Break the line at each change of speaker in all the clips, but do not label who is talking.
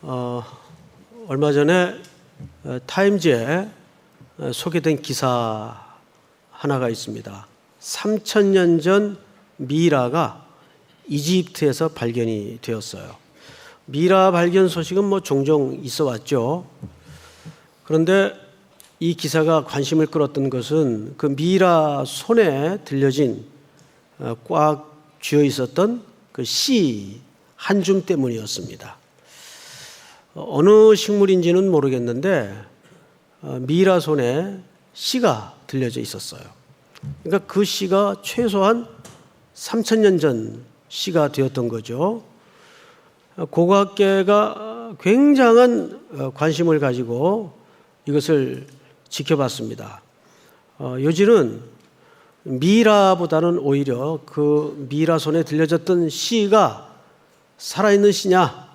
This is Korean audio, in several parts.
얼마 전에 타임즈에 소개된 기사 하나가 있습니다. 3000년 전 미라가 이집트에서 발견이 되었어요. 미라 발견 소식은 종종 있어 왔죠. 그런데 이 기사가 관심을 끌었던 것은 그 미라 손에 들려진 꽉 쥐어 있었던 그 씨 한 줌 때문이었습니다. 어느 식물인지는 모르겠는데 미라 손에 씨가 들려져 있었어요. 그러니까 그 씨가 최소한 3000년 전 씨가 되었던 거죠. 고고학계가 굉장한 관심을 가지고 이것을 지켜봤습니다. 요지는 미라보다는 오히려 그 미라 손에 들려졌던 씨가 살아있는 씨냐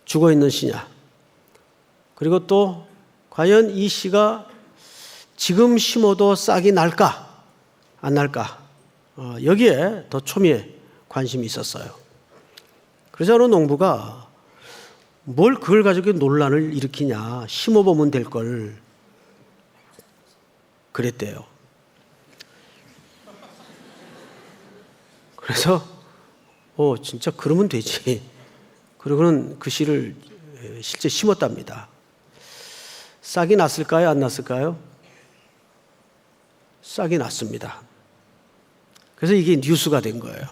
죽어있는 씨냐, 그리고 또 과연 이 씨가 지금 심어도 싹이 날까 안 날까, 여기에 더 초미의 관심이 있었어요. 그래서 어느 농부가 뭘 그걸 가지고 논란을 일으키냐, 심어보면 될 걸 그랬대요. 그래서 진짜 그러면 되지. 그러고는 그 씨를 실제 심었답니다. 싹이 났을까요? 안 났을까요? 싹이 났습니다. 그래서 이게 뉴스가 된 거예요.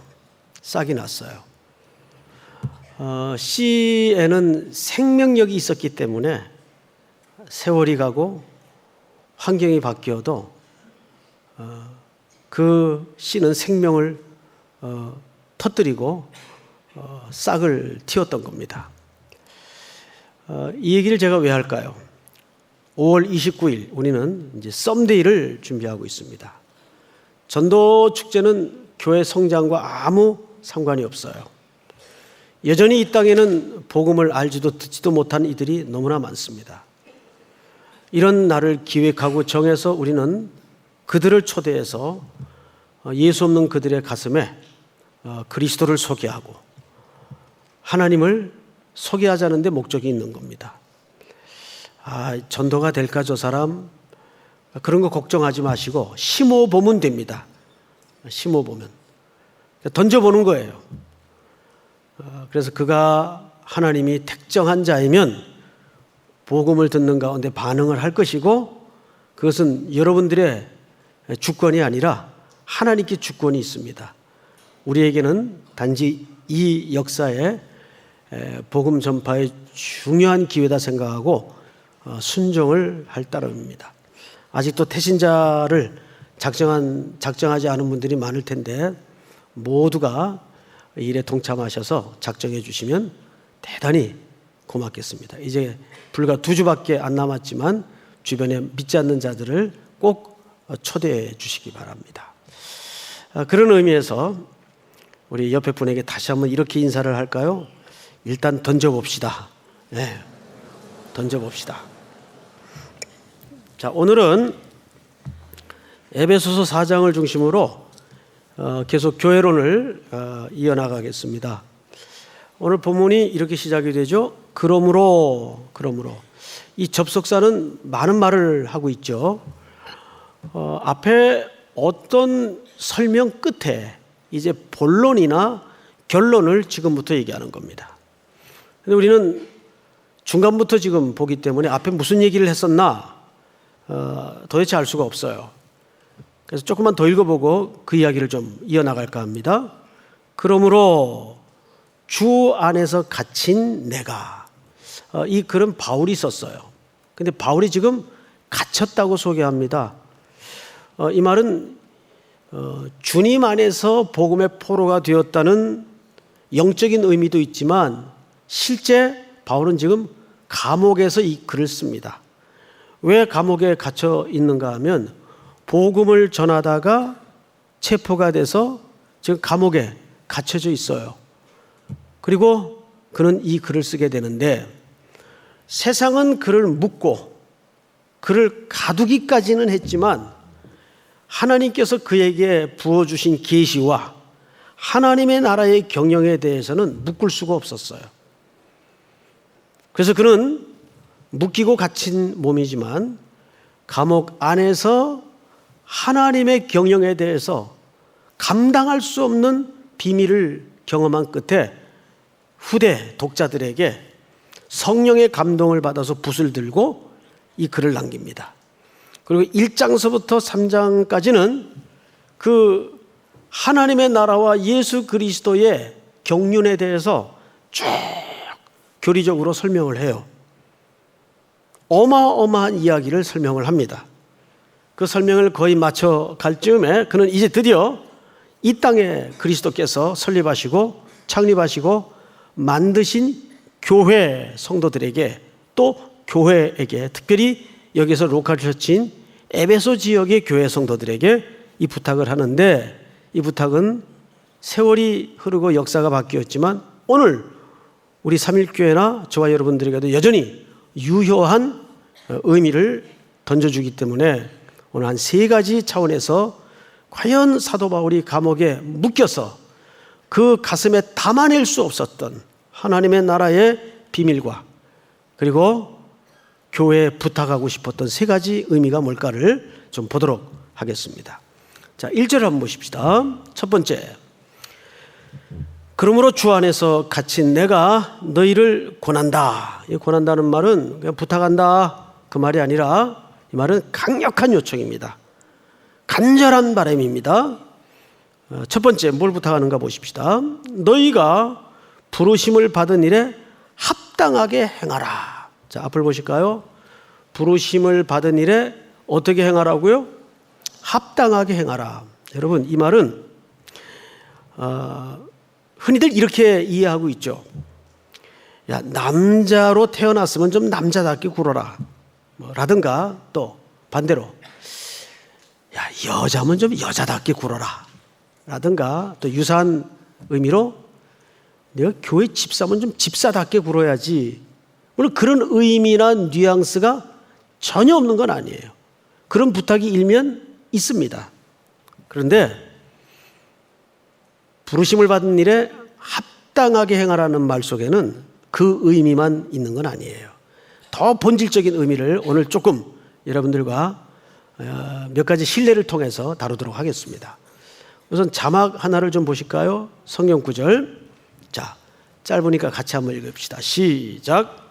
싹이 났어요. 씨에는 생명력이 있었기 때문에 세월이 가고 환경이 바뀌어도 그 씨는 생명을 터뜨리고 싹을 틔웠던 겁니다. 이 얘기를 제가 왜 할까요? 5월 29일 우리는 이제 썸데이를 준비하고 있습니다. 전도 축제는 교회 성장과 아무 상관이 없어요. 여전히 이 땅에는 복음을 알지도 듣지도 못한 이들이 너무나 많습니다. 이런 날을 기획하고 정해서 우리는 그들을 초대해서 예수 없는 그들의 가슴에 그리스도를 소개하고 하나님을 소개하자는 데 목적이 있는 겁니다. 전도가 될까 저 사람, 그런 거 걱정하지 마시고 심어보면 됩니다. 심어보면 던져보는 거예요. 그래서 그가 하나님이 택정한 자이면 복음을 듣는 가운데 반응을 할 것이고, 그것은 여러분들의 주권이 아니라 하나님께 주권이 있습니다. 우리에게는 단지 이 역사에 복음 전파의 중요한 기회다 생각하고 순종을 할 따름입니다. 아직도 태신자를 작정하지 않은 분들이 많을 텐데 모두가 이 일에 동참하셔서 작정해 주시면 대단히 고맙겠습니다. 이제 불과 2주밖에 안 남았지만 주변에 믿지 않는 자들을 꼭 초대해 주시기 바랍니다. 그런 의미에서 우리 옆에 분에게 다시 한번 이렇게 인사를 할까요? 일단 던져봅시다. 네, 던져봅시다. 자, 오늘은 에베소서 4장을 중심으로 계속 교회론을 이어나가겠습니다. 오늘 본문이 이렇게 시작이 되죠. 그러므로 이 접속사는 많은 말을 하고 있죠. 앞에 어떤 설명 끝에 이제 본론이나 결론을 지금부터 얘기하는 겁니다. 근데 우리는 중간부터 지금 보기 때문에 앞에 무슨 얘기를 했었나 도대체 알 수가 없어요. 그래서 조금만 더 읽어보고 그 이야기를 좀 이어나갈까 합니다. 그러므로 주 안에서 갇힌 내가, 이 글은 바울이 썼어요. 근데 바울이 지금 갇혔다고 소개합니다. 이 말은 주님 안에서 복음의 포로가 되었다는 영적인 의미도 있지만 실제 바울은 지금 감옥에서 이 글을 씁니다. 왜 감옥에 갇혀 있는가 하면 복음을 전하다가 체포가 돼서 지금 감옥에 갇혀져 있어요. 그리고 그는 이 글을 쓰게 되는데, 세상은 그를 묻고 그를 가두기까지는 했지만 하나님께서 그에게 부어주신 계시와 하나님의 나라의 경영에 대해서는 묶을 수가 없었어요. 그래서 그는 묶이고 갇힌 몸이지만 감옥 안에서 하나님의 경영에 대해서 감당할 수 없는 비밀을 경험한 끝에 후대 독자들에게 성령의 감동을 받아서 붓을 들고 이 글을 남깁니다. 그리고 1장서부터 3장까지는 그 하나님의 나라와 예수 그리스도의 경륜에 대해서 쭉 교리적으로 설명을 해요. 어마어마한 이야기를 설명을 합니다. 그 설명을 거의 마쳐 갈 즈음에 그는 이제 드디어 이 땅에 그리스도께서 설립하시고 창립하시고 만드신 교회 성도들에게 또 교회에게 특별히 여기서 로컬 처치인 에베소 지역의 교회 성도들에게 이 부탁을 하는데 이 부탁은 세월이 흐르고 역사가 바뀌었지만 오늘 우리 삼일교회나 저와 여러분들에게도 여전히 유효한 의미를 던져주기 때문에 오늘 한 3가지 차원에서 과연 사도 바울이 감옥에 묶여서 그 가슴에 담아낼 수 없었던 하나님의 나라의 비밀과 그리고 교회에 부탁하고 싶었던 3가지 의미가 뭘까를 좀 보도록 하겠습니다. 자, 1절 한번 보십시다. 첫 번째, 그러므로 주 안에서 갇힌 내가 너희를 권한다. 이 권한다는 말은 그냥 부탁한다 그 말이 아니라 이 말은 강력한 요청입니다. 간절한 바람입니다. 첫 번째 뭘 부탁하는가 보십시다. 너희가 부르심을 받은 일에 합당하게 행하라. 자, 앞을 보실까요? 부르심을 받은 일에 어떻게 행하라고요? 합당하게 행하라. 여러분, 이 말은 흔히들 이렇게 이해하고 있죠. 야, 남자로 태어났으면 좀 남자답게 굴어라. 라든가 또 반대로 야, 여자면 좀 여자답게 굴어라. 라든가 또 유사한 의미로 내가 교회 집사면 좀 집사답게 굴어야지. 물론 그런 의미나 뉘앙스가 전혀 없는 건 아니에요. 그런 부탁이 일면 있습니다. 그런데 부르심을 받은 일에 합당하게 행하라는 말 속에는 그 의미만 있는 건 아니에요. 더 본질적인 의미를 오늘 조금 여러분들과 몇 가지 신뢰를 통해서 다루도록 하겠습니다. 우선 자막 하나를 좀 보실까요? 성경 구절. 자, 짧으니까 같이 한번 읽읍시다. 시작.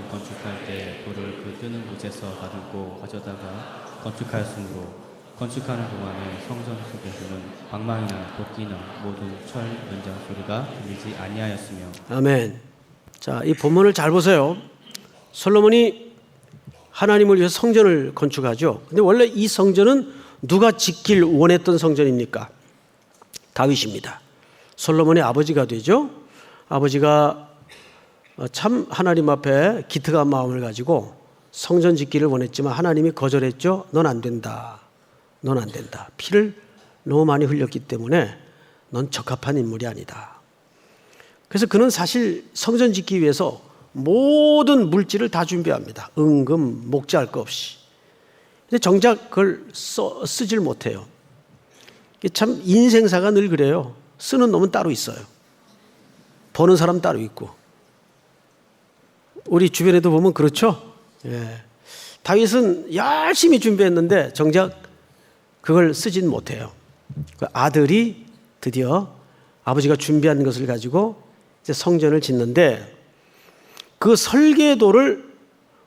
건축할 때 돌을 그 뜨는 곳에서 다듬고 가져다가 건축하였으므로 건축하는 동안에 성전 속에서는 방망이나 도끼나 모든 철 연장 소리가 들리지 아니하였으며.
아멘. 자, 이 본문을 잘 보세요. 솔로몬이 하나님을 위해서 성전을 건축하죠. 근데 원래 이 성전은 누가 짓길 원했던 성전입니까? 다윗입니다. 솔로몬의 아버지가 되죠. 아버지가 참 하나님 앞에 기특한 마음을 가지고 성전 짓기를 원했지만 하나님이 거절했죠. 넌 안 된다. 넌 안 된다. 피를 너무 많이 흘렸기 때문에 넌 적합한 인물이 아니다. 그래서 그는 사실 성전 짓기 위해서 모든 물질을 다 준비합니다. 은금, 목재할 거 없이. 근데 정작 그걸 쓰질 못해요. 참 인생사가 늘 그래요. 쓰는 놈은 따로 있어요. 버는 사람 따로 있고. 우리 주변에도 보면 그렇죠. 예. 다윗은 열심히 준비했는데 정작 그걸 쓰진 못해요. 그 아들이 드디어 아버지가 준비한 것을 가지고 이제 성전을 짓는데 그 설계도를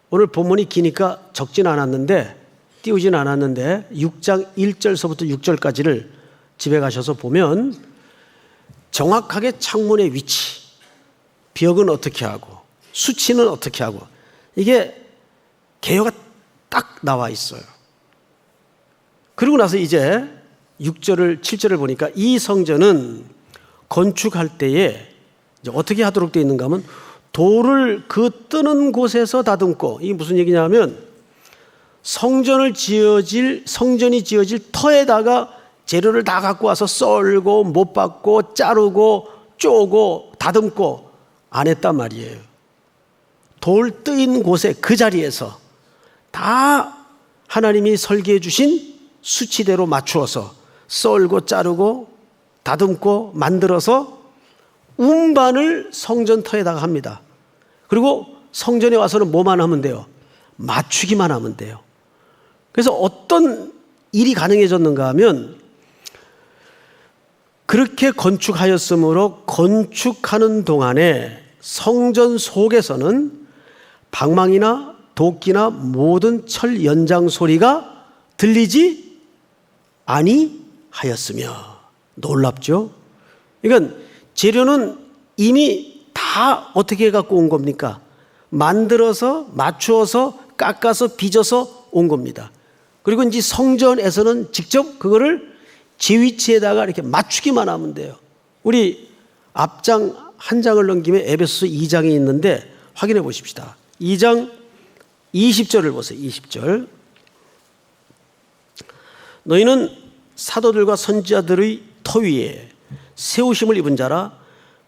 오늘 본문이 기니까 적진 않았는데 띄우진 않았는데 6장 1절서부터 6절까지를 집에 가셔서 보면 정확하게 창문의 위치, 벽은 어떻게 하고 수치는 어떻게 하고 이게 개요가 딱 나와 있어요. 그리고 나서 이제 6절을 7절을 보니까 이 성전은 건축할 때에 이제 어떻게 하도록 되어 있는가 하면 돌을 그 뜨는 곳에서 다듬고, 이게 무슨 얘기냐면 성전이 지어질 터에다가 재료를 다 갖고 와서 썰고 못 박고 자르고 쪼고 다듬고 안 했단 말이에요. 돌 뜨인 곳에 그 자리에서 다 하나님이 설계해 주신 수치대로 맞추어서 썰고 자르고 다듬고 만들어서 운반을 성전 터에다가 합니다. 그리고 성전에 와서는 뭐만 하면 돼요? 맞추기만 하면 돼요. 그래서 어떤 일이 가능해졌는가 하면 그렇게 건축하였으므로 건축하는 동안에 성전 속에서는 방망이나 도끼나 모든 철 연장 소리가 들리지 아니하였으며. 놀랍죠? 그러니까 재료는 이미 다 어떻게 갖고 온 겁니까? 만들어서 맞추어서 깎아서 빚어서 온 겁니다. 그리고 이제 성전에서는 직접 그거를 제 위치에다가 이렇게 맞추기만 하면 돼요. 우리 앞장 한 장을 넘기면 에베소서 2장이 있는데 확인해 보십시다. 2장 20절을 보세요. 20절. 너희는 사도들과 선지자들의 터 위에 세우심을 입은 자라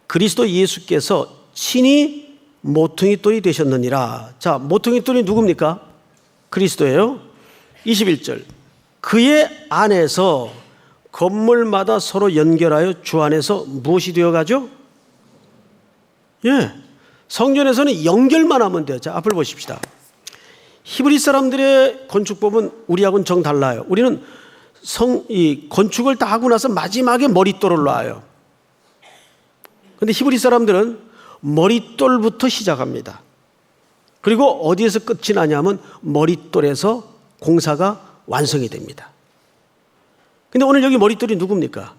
그리스도 예수께서 친히 모퉁이돌이 되셨느니라. 자, 모퉁이돌이 누굽니까? 그리스도예요. 21절. 그의 안에서 건물마다 서로 연결하여 주 안에서 무엇이 되어가죠? 예, 성전에서는 연결만 하면 돼요. 자, 앞을 보십시다. 히브리 사람들의 건축법은 우리하고는 정 달라요. 우리는 이 건축을 다 하고 나서 마지막에 머릿돌을 놔요. 그런데 히브리 사람들은 머릿돌부터 시작합니다. 그리고 어디에서 끝이 나냐면 머릿돌에서 공사가 완성이 됩니다. 근데 오늘 여기 머릿돌이 누굽니까?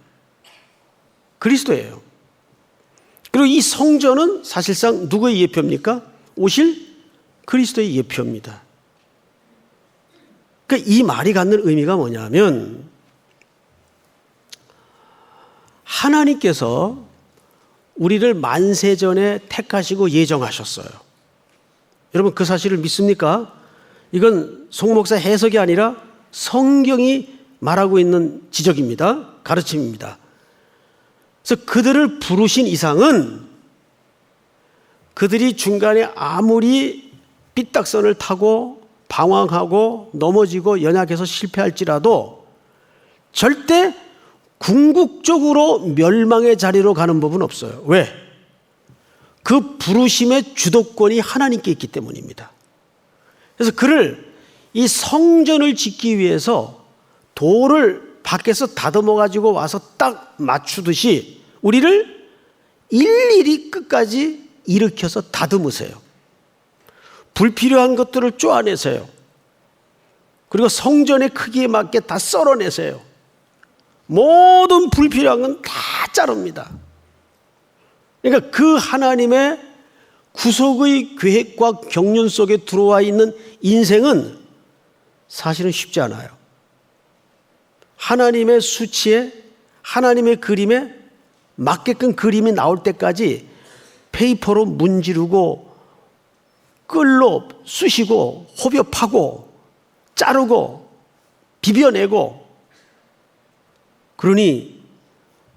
그리스도예요. 그리고 이 성전은 사실상 누구의 예표입니까? 오실 그리스도의 예표입니다. 그러니까 이 말이 갖는 의미가 뭐냐면 하나님께서 우리를 만세전에 택하시고 예정하셨어요. 여러분 그 사실을 믿습니까? 이건 송 목사 해석이 아니라 성경이 말하고 있는 지적입니다. 가르침입니다. 그래서 그들을 부르신 이상은 그들이 중간에 아무리 삐딱선을 타고 방황하고 넘어지고 연약해서 실패할지라도 절대 궁극적으로 멸망의 자리로 가는 법은 없어요. 왜? 그 부르심의 주도권이 하나님께 있기 때문입니다. 그래서 그를 이 성전을 짓기 위해서 돌을 밖에서 다듬어 가지고 와서 딱 맞추듯이 우리를 일일이 끝까지 일으켜서 다듬으세요. 불필요한 것들을 쪼아내세요. 그리고 성전의 크기에 맞게 다 썰어내세요. 모든 불필요한 건 다 자릅니다. 그러니까 그 하나님의 구속의 계획과 경륜 속에 들어와 있는 인생은 사실은 쉽지 않아요. 하나님의 수치에 하나님의 그림에 맞게끔 그림이 나올 때까지 페이퍼로 문지르고 끌로 쑤시고 호벼 파고 자르고 비벼내고 그러니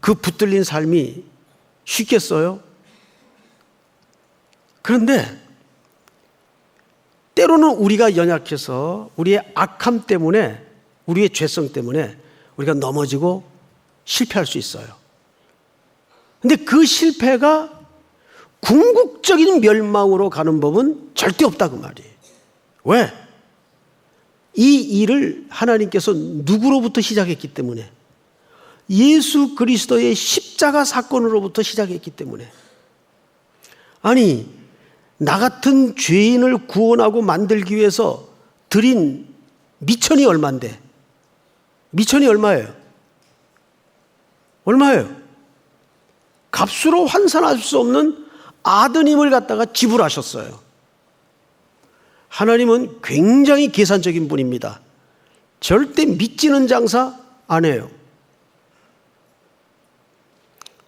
그 붙들린 삶이 쉽겠어요? 그런데 때로는 우리가 연약해서 우리의 악함 때문에 우리의 죄성 때문에 우리가 넘어지고 실패할 수 있어요. 그런데 그 실패가 궁극적인 멸망으로 가는 법은 절대 없다 그 말이에요. 왜? 이 일을 하나님께서 누구로부터 시작했기 때문에 예수 그리스도의 십자가 사건으로부터 시작했기 때문에 아니 나 같은 죄인을 구원하고 만들기 위해서 드린 미천이 얼마인데 미천이 얼마예요? 얼마예요? 값으로 환산할 수 없는 아드님을 갖다가 지불하셨어요. 하나님은 굉장히 계산적인 분입니다. 절대 미치는 장사 안 해요.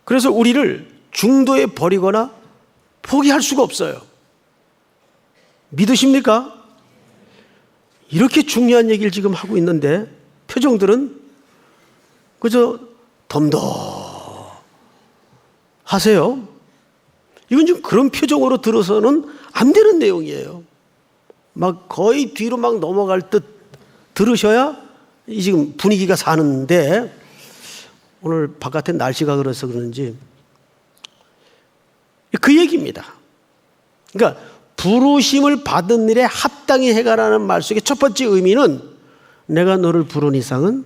그래서 우리를 중도에 버리거나 포기할 수가 없어요. 믿으십니까? 이렇게 중요한 얘기를 지금 하고 있는데 표정들은 그저 덤덤하세요. 이건 좀 그런 표정으로 들어서는 안 되는 내용이에요. 막 거의 뒤로 막 넘어갈 듯 들으셔야 이 지금 분위기가 사는데 오늘 바깥에 날씨가 그래서 그런지 그 얘기입니다. 그러니까 부르심을 받은 일에 합당히 해가라는 말 속의 첫 번째 의미는 내가 너를 부른 이상은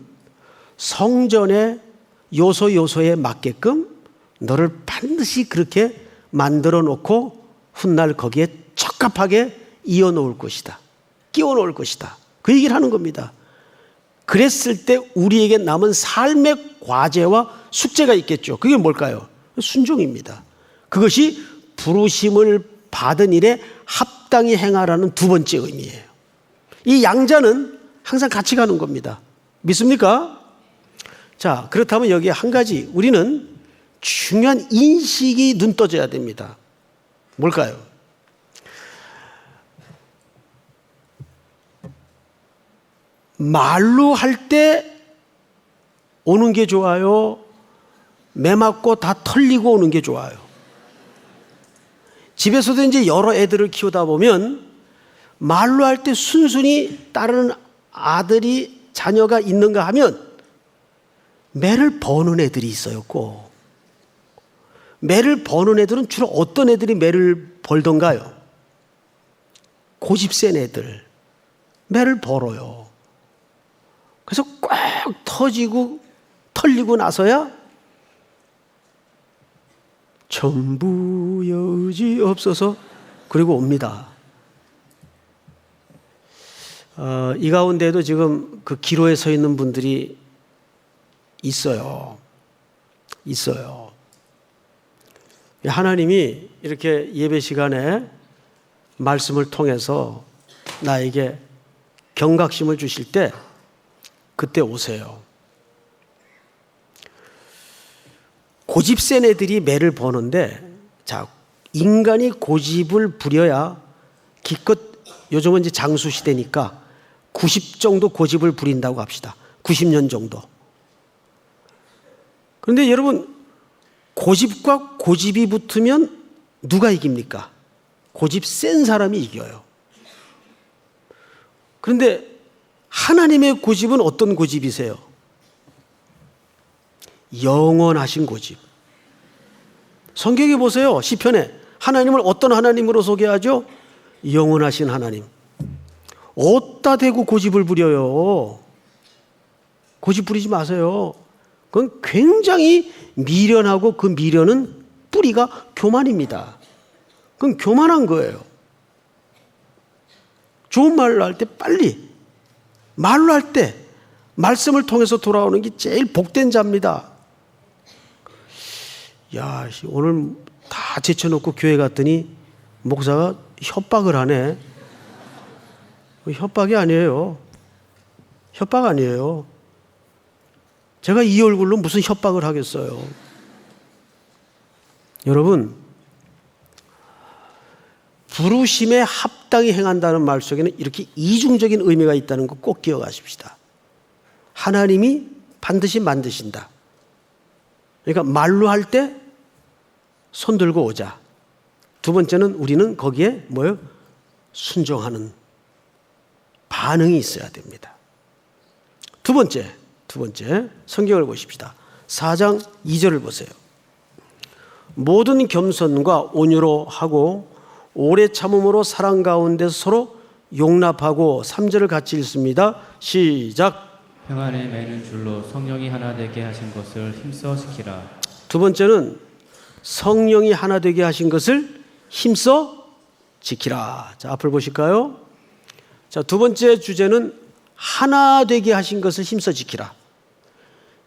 성전의 요소에 맞게끔 너를 반드시 그렇게 만들어 놓고 훗날 거기에 적합하게 이어 놓을 것이다. 끼워 놓을 것이다. 그 얘기를 하는 겁니다. 그랬을 때 우리에게 남은 삶의 과제와 숙제가 있겠죠. 그게 뭘까요? 순종입니다. 그것이 부르심을 받은 일에 합당히 행하라는 두 번째 의미예요. 이 양자는 항상 같이 가는 겁니다. 믿습니까? 자, 그렇다면 여기에 한 가지 우리는 중요한 인식이 눈 떠져야 됩니다. 뭘까요? 말로 할 때 오는 게 좋아요? 매 맞고 다 털리고 오는 게 좋아요? 집에서도 이제 여러 애들을 키우다 보면 말로 할 때 순순히 따르는 아들이 자녀가 있는가 하면 매를 버는 애들이 있어요. 꼭. 매를 버는 애들은 주로 어떤 애들이 매를 벌던가요? 고집 센 애들. 매를 벌어요. 그래서 꽉 터지고 털리고 나서야 전부 여지 없어서 그리고 옵니다. 이 가운데도 지금 그 기로에 서 있는 분들이 있어요. 하나님이 이렇게 예배 시간에 말씀을 통해서 나에게 경각심을 주실 때 그때 오세요. 고집 센 애들이 매를 버는데, 자, 인간이 고집을 부려야 기껏, 요즘은 이제 장수 시대니까 90 정도 고집을 부린다고 합시다. 90년 정도. 그런데 여러분, 고집과 고집이 붙으면 누가 이깁니까? 고집 센 사람이 이겨요. 그런데 하나님의 고집은 어떤 고집이세요? 영원하신 고집. 성경에 보세요. 시편에 하나님을 어떤 하나님으로 소개하죠? 영원하신 하나님. 어디다 대고 고집을 부려요? 고집 부리지 마세요. 그건 굉장히 미련하고 그 미련은 뿌리가 교만입니다. 그건 교만한 거예요. 좋은 말로 할 때 빨리, 말로 할 때 말씀을 통해서 돌아오는 게 제일 복된 자입니다. 야, 오늘 다 제쳐놓고 교회 갔더니 목사가 협박을 하네. 협박이 아니에요. 협박 아니에요. 제가 이 얼굴로 무슨 협박을 하겠어요. 여러분, 부르심에 합당히 행한다는 말 속에는 이렇게 이중적인 의미가 있다는 거 꼭 기억하십시다. 하나님이 반드시 만드신다. 그러니까 말로 할 때 손 들고 오자. 두 번째는 우리는 거기에 뭐예요? 순종하는 반응이 있어야 됩니다. 두 번째 성경을 보십시다. 4장 2절을 보세요. 모든 겸손과 온유로 하고 오래 참음으로 사랑 가운데 서로 용납하고 3절을 같이 읽습니다. 시작.
평안에 매는 줄로 성령이 하나 되게 하신 것을 힘써 지키라.
두 번째는 성령이 하나 되게 하신 것을 힘써 지키라. 자, 앞을 보실까요? 자, 두 번째 주제는 하나 되게 하신 것을 힘써 지키라.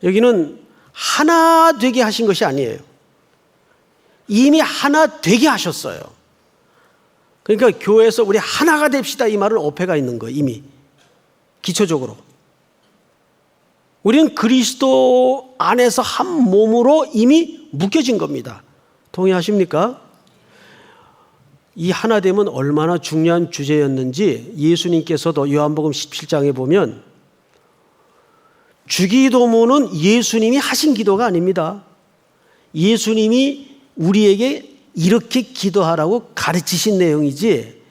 여기는 하나 되게 하신 것이 아니에요. 이미 하나 되게 하셨어요. 그러니까 교회에서 우리 하나가 됩시다 이 말은 어폐가 있는 거예요. 이미 기초적으로 우리는 그리스도 안에서 한 몸으로 이미 묶여진 겁니다. 동의하십니까? 이 하나됨은 얼마나 중요한 주제였는지 예수님께서도 요한복음 17장에 보면 주기도문은 예수님이 하신 기도가 아닙니다. 예수님이 우리에게 이렇게 기도하라고 가르치신 내용이지,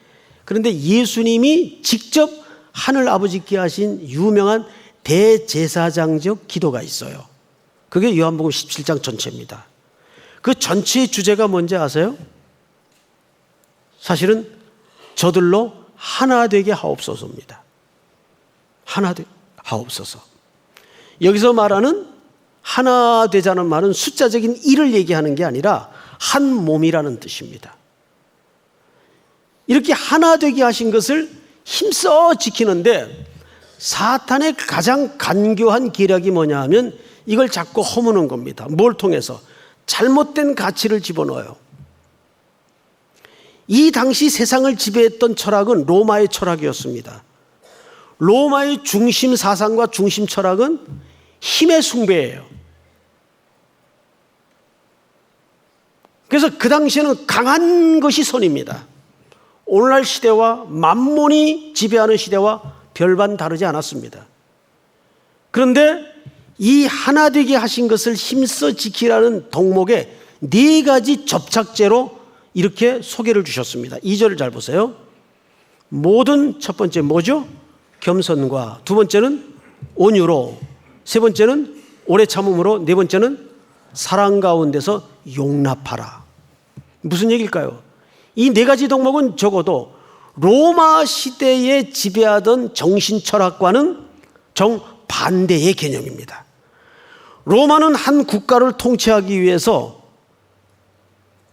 그런데 예수님이 직접 하늘 아버지께 하신 유명한 대제사장적 기도가 있어요. 그게 요한복음 17장 전체입니다. 그 전체의 주제가 뭔지 아세요? 사실은 저들로 하나 되게 하옵소서입니다. 하나 되게 하옵소서. 여기서 말하는 하나 되자는 말은 숫자적인 1을 얘기하는 게 아니라 한 몸이라는 뜻입니다. 이렇게 하나 되게 하신 것을 힘써 지키는데 사탄의 가장 간교한 계략이 뭐냐 하면 이걸 자꾸 허무는 겁니다. 뭘 통해서? 잘못된 가치를 집어넣어요. 이 당시 세상을 지배했던 철학은 로마의 철학이었습니다. 로마의 중심 사상과 중심 철학은 힘의 숭배예요. 그래서 그 당시에는 강한 것이 선입니다. 오늘날 시대와 만몬이 지배하는 시대와 별반 다르지 않았습니다. 그런데 이 하나 되게 하신 것을 힘써 지키라는 덕목에 4가지 접착제로 이렇게 소개를 주셨습니다. 2절을 잘 보세요. 모든 첫 번째 뭐죠? 겸손과, 두 번째는 온유로, 세 번째는 오래 참음으로, 네 번째는 사랑 가운데서 용납하라. 무슨 얘기일까요? 이 4가지 덕목은 적어도 로마 시대에 지배하던 정신 철학과는 정반대의 개념입니다. 로마는 한 국가를 통치하기 위해서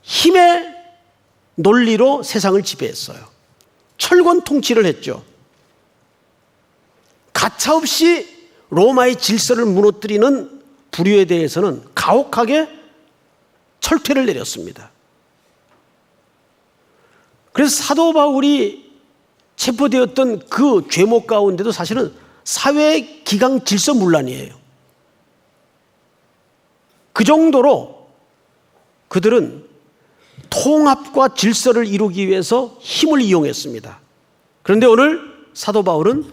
힘의 논리로 세상을 지배했어요. 철권 통치를 했죠. 가차없이 로마의 질서를 무너뜨리는 부류에 대해서는 가혹하게 철퇴를 내렸습니다. 그래서 사도 바울이 체포되었던 그 죄목 가운데도 사실은 사회 기강 질서 문란이에요. 그 정도로 그들은 통합과 질서를 이루기 위해서 힘을 이용했습니다. 그런데 오늘 사도 바울은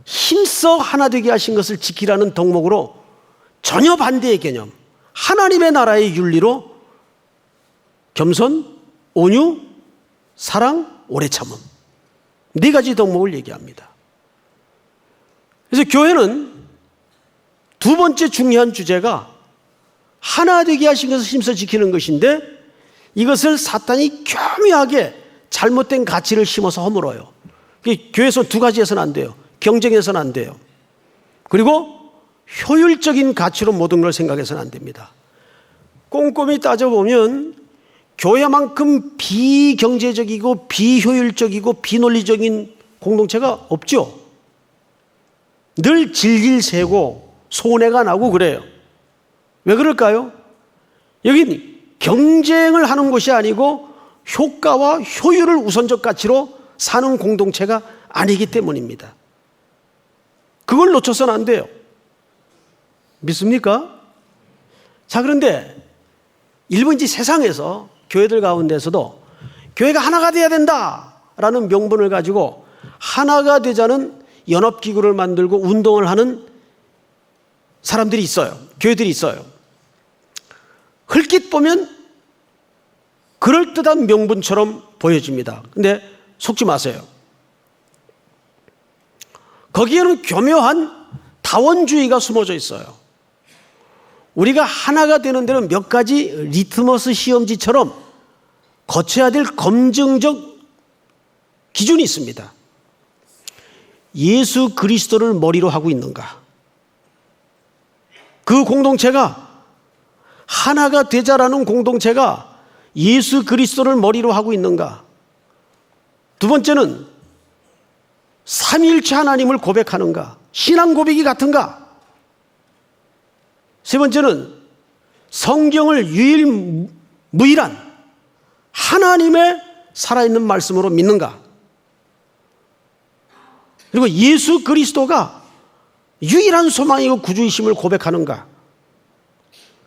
힘써 하나 되게 하신 것을 지키라는 덕목으로 전혀 반대의 개념, 하나님의 나라의 윤리로 겸손, 온유, 사랑, 오래 참음, 4가지 덕목을 얘기합니다. 그래서 교회는 두 번째 중요한 주제가 하나 되게 하신 것을 힘써 지키는 것인데 이것을 사탄이 교묘하게 잘못된 가치를 심어서 허물어요. 교회에서 2가지에서는 안 돼요. 경쟁해서는 안 돼요. 그리고 효율적인 가치로 모든 걸 생각해서는 안 됩니다. 꼼꼼히 따져보면 교회만큼 비경제적이고 비효율적이고 비논리적인 공동체가 없죠. 늘 질질 새고 손해가 나고 그래요. 왜 그럴까요? 여긴 경쟁을 하는 것이 아니고 효과와 효율을 우선적 가치로 사는 공동체가 아니기 때문입니다. 그걸 놓쳐서는 안 돼요. 믿습니까? 자, 그런데 일본 세상에서 교회들 가운데서도 교회가 하나가 돼야 된다라는 명분을 가지고 하나가 되자는 연합기구를 만들고 운동을 하는 사람들이 있어요. 교회들이 있어요. 흘낏 보면 그럴듯한 명분처럼 보여집니다. 근데 속지 마세요. 거기에는 교묘한 다원주의가 숨어져 있어요. 우리가 하나가 되는 데는 몇 가지 리트머스 시험지처럼 거쳐야 될 검증적 기준이 있습니다. 예수 그리스도를 머리로 하고 있는가? 그 공동체가 하나가 되자라는 공동체가 예수 그리스도를 머리로 하고 있는가? 두 번째는 삼위일체 하나님을 고백하는가? 신앙 고백이 같은가? 세 번째는 성경을 유일무이한 하나님의 살아있는 말씀으로 믿는가? 그리고 예수 그리스도가 유일한 소망이고 구주이심을 고백하는가?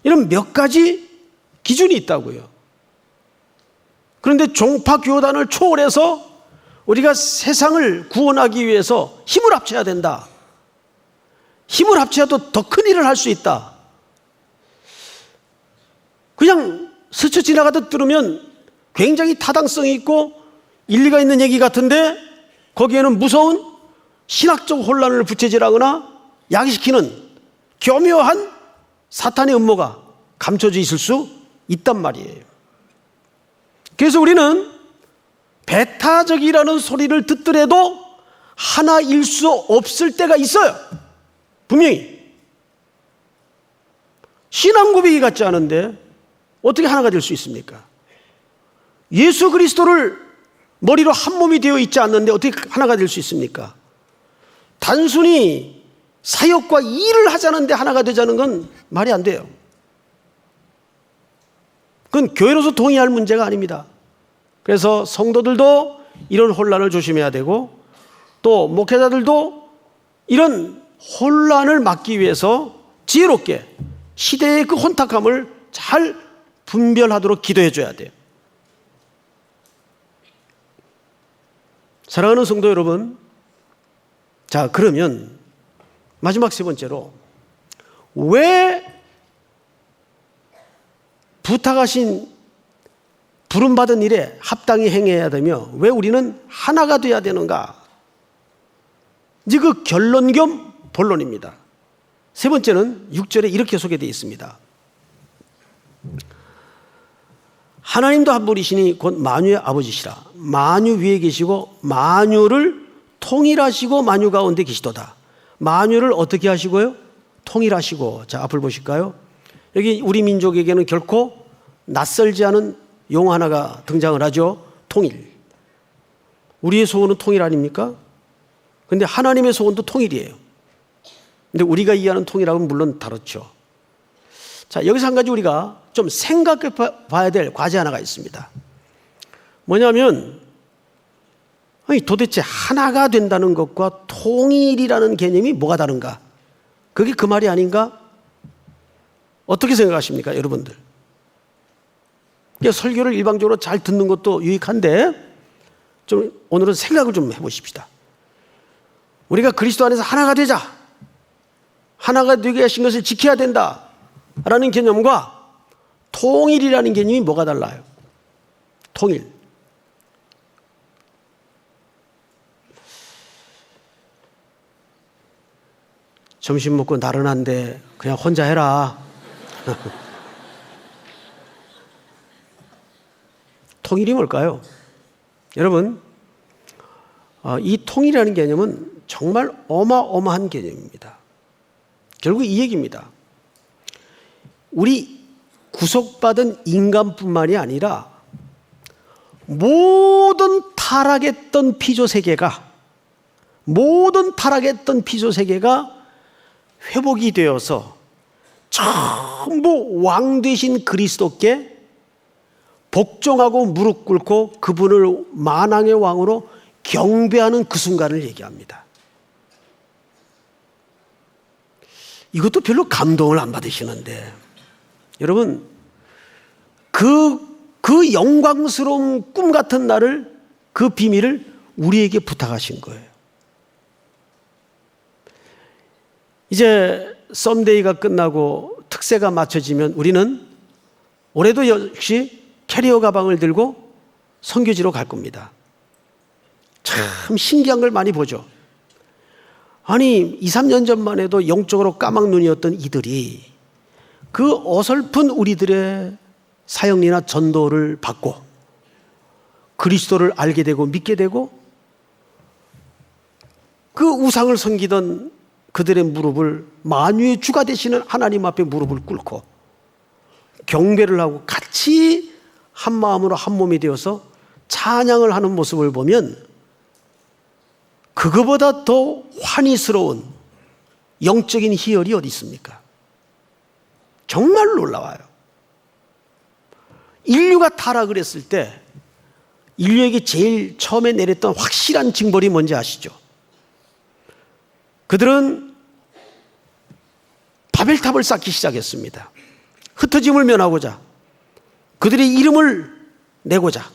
이런 몇 가지 기준이 있다고요. 그런데 종파교단을 초월해서 우리가 세상을 구원하기 위해서 힘을 합쳐야 된다. 힘을 합쳐야 더 큰 일을 할 수 있다. 그냥 스쳐 지나가듯 들으면 굉장히 타당성이 있고 일리가 있는 얘기 같은데 거기에는 무서운 신학적 혼란을 부채질하거나 야기시키는 교묘한 사탄의 음모가 감춰져 있을 수 있단 말이에요. 그래서 우리는 배타적이라는 소리를 듣더라도 하나일 수 없을 때가 있어요. 분명히. 신앙 고백이 같지 않은데 어떻게 하나가 될 수 있습니까? 예수 그리스도를 머리로 한 몸이 되어 있지 않는데 어떻게 하나가 될 수 있습니까? 단순히 사역과 일을 하자는데 하나가 되자는 건 말이 안 돼요. 그건 교회로서 동의할 문제가 아닙니다. 그래서 성도들도 이런 혼란을 조심해야 되고 또 목회자들도 이런 혼란을 막기 위해서 지혜롭게 시대의 그 혼탁함을 잘 분별하도록 기도해 줘야 돼요. 사랑하는 성도 여러분, 자, 그러면 마지막 세 번째로 왜 부탁하신 부름받은 일에 합당히 행해야 되며 왜 우리는 하나가 돼야 되는가? 이제 그 결론 겸 본론입니다. 세 번째는 6절에 이렇게 소개되어 있습니다. 하나님도 한 분이시니 곧 만유의 아버지시라. 만유 위에 계시고 만유를 통일하시고 만유 가운데 계시도다. 만유를 어떻게 하시고요? 통일하시고. 자, 앞을 보실까요? 여기 우리 민족에게는 결코 낯설지 않은 용어 하나가 등장을 하죠. 통일. 우리의 소원은 통일 아닙니까? 그런데 하나님의 소원도 통일이에요. 근데 우리가 이해하는 통일하고는 물론 다르죠. 자, 여기서 한 가지 우리가 좀 생각해 봐야 될 과제 하나가 있습니다. 뭐냐면 아니, 도대체 하나가 된다는 것과 통일이라는 개념이 뭐가 다른가? 그게 그 말이 아닌가? 어떻게 생각하십니까, 여러분들? 설교를 일방적으로 잘 듣는 것도 유익한데 좀 오늘은 생각을 좀 해보십시다. 우리가 그리스도 안에서 하나가 되자, 하나가 되게 하신 것을 지켜야 된다라는 개념과 통일이라는 개념이 뭐가 달라요? 통일. 점심 먹고 나른한데 그냥 혼자 해라. 통일이 뭘까요? 여러분, 이 통일이라는 개념은 정말 어마어마한 개념입니다. 결국 이 얘기입니다. 우리 구속받은 인간뿐만이 아니라 모든 타락했던 피조세계가 회복이 되어서 전부 왕 되신 그리스도께 복종하고 무릎 꿇고 그분을 만왕의 왕으로 경배하는 그 순간을 얘기합니다. 이것도 별로 감동을 안 받으시는데 여러분, 그 영광스러운 꿈 같은 날을, 그 비밀을 우리에게 부탁하신 거예요. 이제 썸데이가 끝나고 특세가 맞춰지면 우리는 올해도 역시 캐리어 가방을 들고 선교지로 갈 겁니다. 참 신기한 걸 많이 보죠. 아니 2, 3년 전만 해도 영적으로 까막눈이었던 이들이 그 어설픈 우리들의 사역이나 전도를 받고 그리스도를 알게 되고 믿게 되고 그 우상을 섬기던 그들의 무릎을 만유의 주가 되시는 하나님 앞에 무릎을 꿇고 경배를 하고 같이 한 마음으로 한 몸이 되어서 찬양을 하는 모습을 보면 그거보다 더 환희스러운 영적인 희열이 어디 있습니까? 정말 놀라워요. 인류가 타락을 했을 때 인류에게 제일 처음에 내렸던 확실한 징벌이 뭔지 아시죠? 그들은 바벨탑을 쌓기 시작했습니다. 흩어짐을 면하고자, 그들의 이름을 내고자,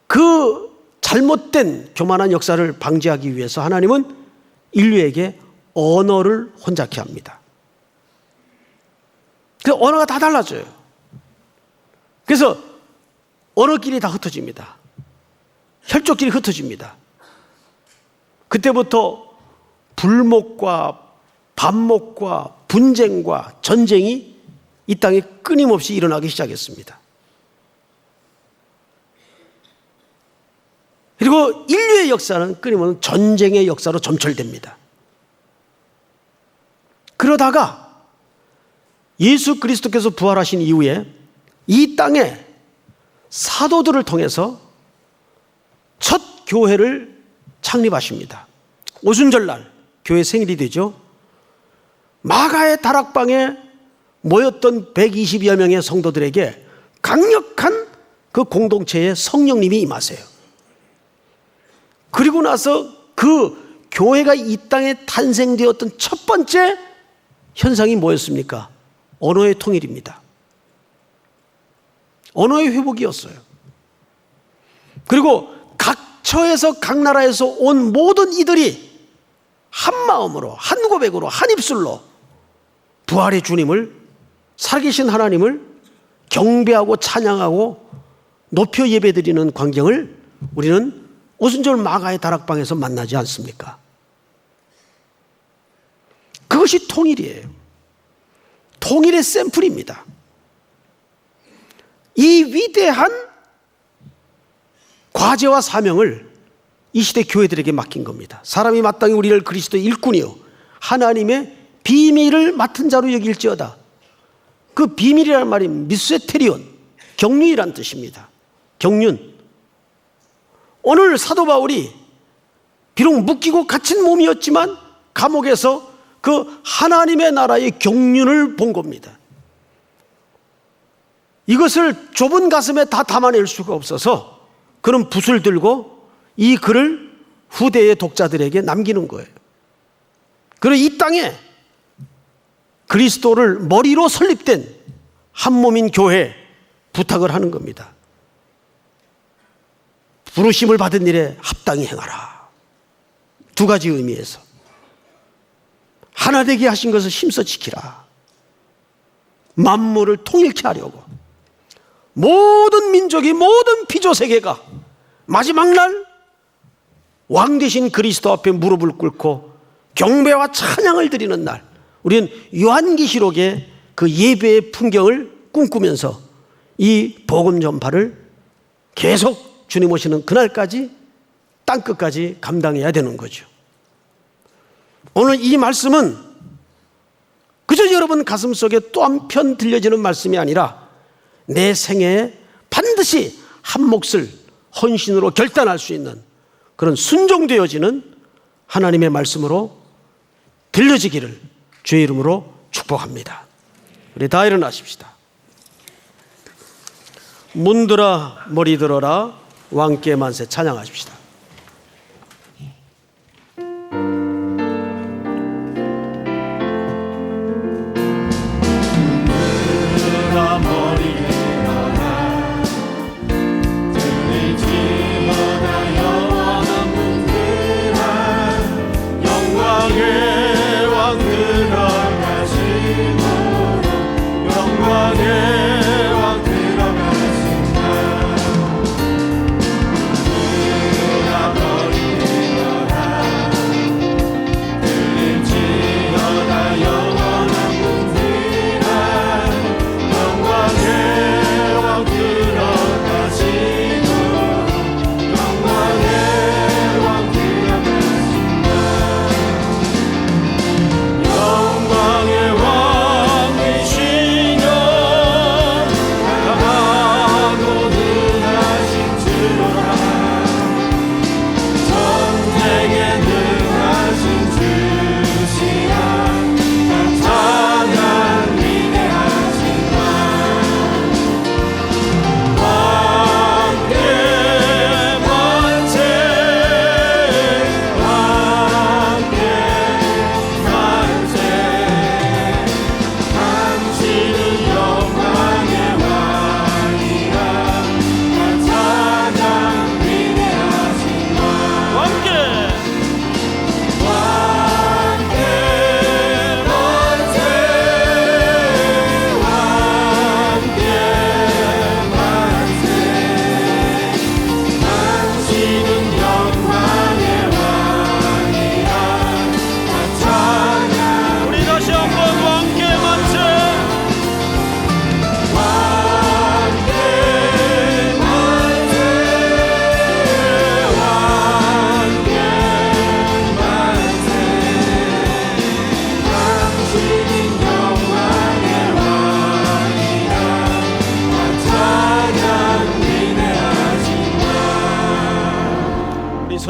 그 잘못된 교만한 역사를 방지하기 위해서 하나님은 인류에게 언어를 혼잡케 합니다. 그 언어가 다 달라져요. 그래서 언어끼리 다 흩어집니다. 혈족끼리 흩어집니다. 그때부터 불목과 반목과 분쟁과 전쟁이 이 땅에 끊임없이 일어나기 시작했습니다. 그리고 인류의 역사는 끊임없는 전쟁의 역사로 점철됩니다. 그러다가 예수 그리스도께서 부활하신 이후에 이 땅에 사도들을 통해서 첫 교회를 창립하십니다. 오순절날 교회 생일이 되죠. 마가의 다락방에 모였던 120여 명의 성도들에게 강력한 그 공동체에 성령님이 임하세요. 그리고 나서 그 교회가 이 땅에 탄생되었던 첫 번째 현상이 뭐였습니까? 언어의 통일입니다. 언어의 회복이었어요. 그리고 각 처에서 각 나라에서 온 모든 이들이 한 마음으로, 한 고백으로, 한 입술로 부활의 주님을, 살아계신 하나님을 경배하고 찬양하고 높여 예배드리는 광경을 우리는 오순절 마가의 다락방에서 만나지 않습니까? 그것이 통일이에요. 통일의 샘플입니다. 이 위대한 과제와 사명을 이 시대 교회들에게 맡긴 겁니다. 사람이 마땅히 우리를 그리스도의 일꾼이요 하나님의 비밀을 맡은 자로 여길지어다. 그 비밀이라는 말이 미스테리온, 경륜이란 뜻입니다. 경륜. 오늘 사도 바울이 비록 묶이고 갇힌 몸이었지만 감옥에서 그 하나님의 나라의 경륜을 본 겁니다. 이것을 좁은 가슴에 다 담아낼 수가 없어서 그는 붓을 들고 이 글을 후대의 독자들에게 남기는 거예요. 그리고 이 땅에 그리스도를 머리로 설립된 한 몸인 교회에 부탁을 하는 겁니다. 부르심을 받은 일에 합당히 행하라. 두 가지 의미에서 하나 되게 하신 것을 힘써 지키라. 만물을 통일케 하려고 모든 민족이, 모든 피조세계가 마지막 날 왕 되신 그리스도 앞에 무릎을 꿇고 경배와 찬양을 드리는 날, 우리는 요한계시록의 그 예배의 풍경을 꿈꾸면서 이 복음 전파를 계속 주님 오시는 그날까지 땅끝까지 감당해야 되는 거죠. 오늘 이 말씀은 그저 여러분 가슴속에 또 한편 들려지는 말씀이 아니라 내 생애에 반드시 한 몫을 헌신으로 결단할 수 있는 그런 순종되어지는 하나님의 말씀으로 들려지기를 주의 이름으로 축복합니다. 우리 다 일어나십시다. 문들아 머리 들어라 왕께 만세 찬양하십시다.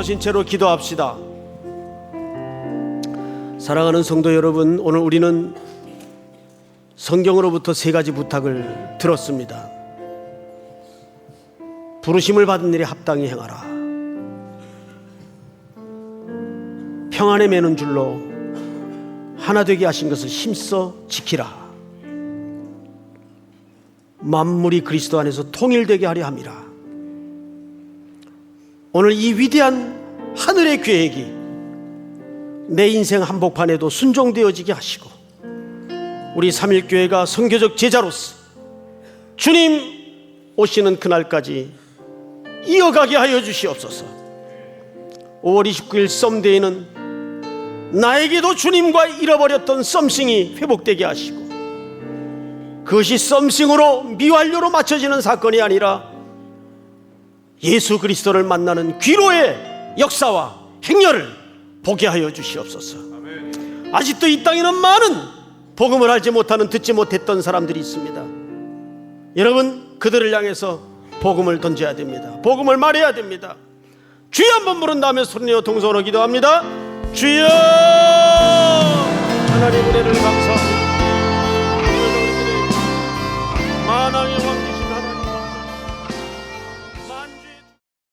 돌아보신 채로 기도합시다. 사랑하는 성도 여러분, 오늘 우리는 성경으로부터 세 가지 부탁을 들었습니다. 부르심을 받은 일에 합당히 행하라. 평안에 매는 줄로 하나 되게 하신 것을 힘써 지키라. 만물이 그리스도 안에서 통일되게 하려 함이라. 오늘 이 위대한 하늘의 계획이 내 인생 한복판에도 순종되어지게 하시고, 우리 삼일교회가 선교적 제자로서 주님 오시는 그날까지 이어가게 하여 주시옵소서. 5월 29일 썸데이는 나에게도 주님과 잃어버렸던 썸씽이 회복되게 하시고, 그것이 썸씽으로 미완료로 맞춰지는 사건이 아니라 예수 그리스도를 만나는 귀로의 역사와 행렬을 보게 하여 주시옵소서. 아직도 이 땅에는 많은 복음을 알지 못하는, 듣지 못했던 사람들이 있습니다. 여러분, 그들을 향해서 복음을 던져야 됩니다. 복음을 말해야 됩니다. 주여 한번 부른 다음에 손내어 동성으로 기도합니다. 주여, 하나님 은혜를 감사합니다. 만왕의 왕